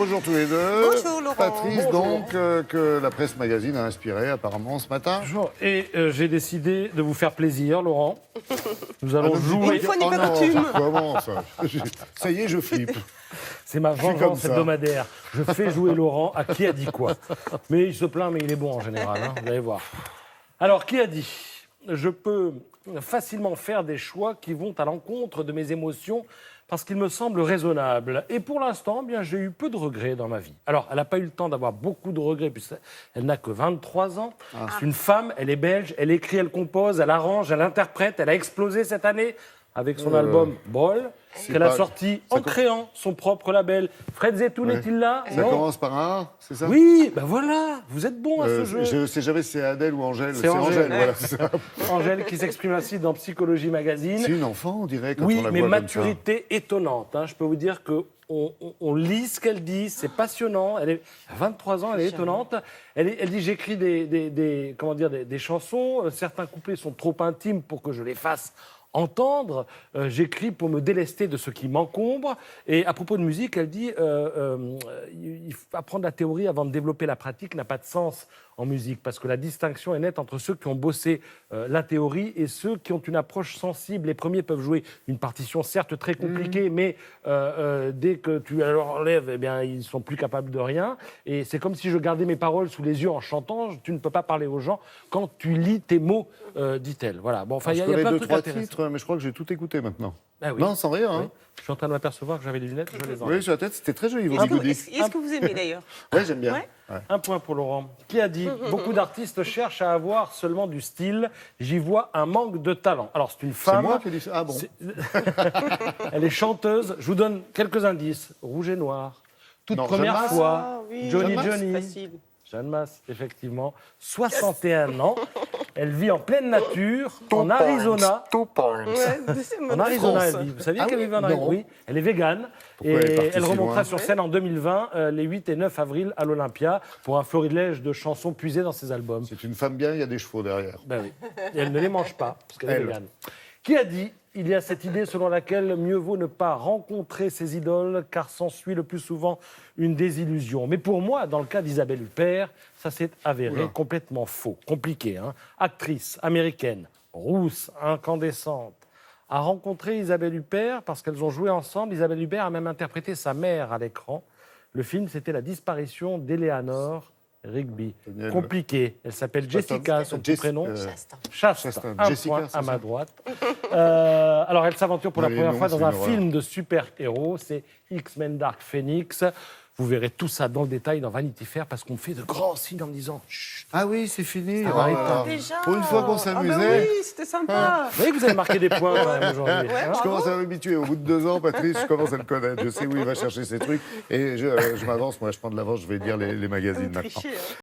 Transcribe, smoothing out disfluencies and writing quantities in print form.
bonjour tous les deux. Bonjour, Laurent. Patrice, Bonjour. donc, que la presse magazine a inspiré apparemment ce matin. Bonjour. Et j'ai décidé de vous faire plaisir, Laurent. Nous allons jouer. Une fois n'est Oh pas non, coutume. ça commence. Ça y est, je flippe. C'est ma comme vengeance ça. hebdomadaire. Je fais jouer Laurent à qui a dit quoi. Mais il se plaint, mais il est bon en général. Hein, vous allez voir. Alors, qui a dit? Je peux facilement faire des choix qui vont à l'encontre de mes émotions parce qu'ils me semblent raisonnables. Et pour l'instant, bien, j'ai eu peu de regrets dans ma vie. Alors, elle n'a pas eu le temps d'avoir beaucoup de regrets puisqu'elle n'a que 23 ans. C'est une femme, elle est belge, elle écrit, elle compose, elle arrange, elle interprète. Elle a explosé cette année avec son album Brol, qu'elle a pas- sorti ça en créant son propre label. Fred Zetoun Ouais. est-il là? Ça Non. commence par un A, c'est ça? Oui, ben voilà, vous êtes bon à ce jeu. Je sais jamais si c'est Adèle ou Angèle. C'est Angèle. voilà, c'est ça. Angèle qui s'exprime ainsi dans Psychologie Magazine. C'est une enfant, on dirait, quand Oui, on la mais voit comme maturité étonnante. Hein. Je peux vous dire que on lit ce qu'elle dit, c'est passionnant. Elle est à 23 ans, elle est étonnante. Elle dit j'écris des chansons. Certains couplets sont trop intimes pour que je les fasse entendre. J'écris pour me délester de ce qui m'encombre. Et à propos de musique, elle dit il faut apprendre la théorie avant de développer la pratique n'a pas de sens en musique, parce que la distinction est nette entre ceux qui ont bossé la théorie et ceux qui ont une approche sensible. Les premiers peuvent jouer une partition certes très compliquée, mais dès que tu leur enlèves, eh bien, ils ne sont plus capables de rien. Et c'est comme si je gardais mes paroles sous les yeux en chantant. Tu ne peux pas parler aux gens quand tu lis tes mots, dit-elle. Voilà. Bon, enfin, ça. il y Je a plein connais de deux, trucs trois intéressants. titres, mais je crois que j'ai tout écouté maintenant. Ah oui. Non, sans rire, hein. Oui. Je suis en train de m'apercevoir que j'avais des lunettes, je les enlève. Oui, sur la tête, c'était très joli, vos Est-ce que, bigoudis. est-ce que vous aimez d'ailleurs? Oui, j'aime bien. Ouais. Ouais. Un point pour Laurent. Qui a dit beaucoup d'artistes cherchent à avoir seulement du style. J'y vois un manque de talent. Alors, c'est une C'est femme. moi qui ai dit ça. Ah bon. Elle est chanteuse. Je vous donne quelques indices. Rouge et noir. Toute Non, première Jeanne Masse. fois. Ah oui, Johnny Jeanne Masse, Johnny. Facile. Jeanne Masse, effectivement. 61 ans. Elle vit en pleine nature, en Arizona. Ouais, c'est En mon Arizona, France. elle vit. Vous saviez Ah qu'elle oui, vivait en Arizona? non. Oui, elle est végane. Pourquoi elle est Et partie elle si remontera loin sur scène en 2020, les 8 et 9 avril, à l'Olympia, pour un florilège de chansons puisées dans ses albums. C'est une femme bien, il y a des chevaux derrière. Ben oui. Et elle ne les mange pas, parce qu'elle est Elle. végane. Qui a dit il y a cette idée selon laquelle mieux vaut ne pas rencontrer ses idoles, car s'ensuit le plus souvent une désillusion. Mais pour moi, dans le cas d'Isabelle Huppert, ça s'est avéré Oula. complètement faux. Compliqué, hein. Actrice américaine, rousse, incandescente, a rencontré Isabelle Huppert parce qu'elles ont joué ensemble. Isabelle Huppert a même interprété sa mère à l'écran. Le film, c'était la disparition d'Eleanor Rigby. Daniel. Compliqué. Elle s'appelle Chastain. Jessica, son petit Jess- prénom. Chastain. Chastain. Chastain. Un Jessica, point c'est à ma ça droite. Alors, elle s'aventure pour la Les première noms, fois c'est dans un une horreur. film de super-héros. C'est X-Men Dark Phoenix. Vous verrez tout ça dans le détail dans Vanity Fair parce qu'on fait de grands signes en disant chut. Ah oui, c'est fini. Ça Oh va là être là. Déjà. Pour une fois qu'on Ah ben s'amusait. oui, c'était sympa. Vous voyez que vous avez marqué des points quand même aujourd'hui. Ouais, hein. Je commence à m'habituer. Au bout de 2 ans, Patrice, je commence à le connaître. Je sais où il va chercher ses trucs. Et je m'avance. Moi, je prends de l'avance. Je vais lire les magazines maintenant. Tricher, hein.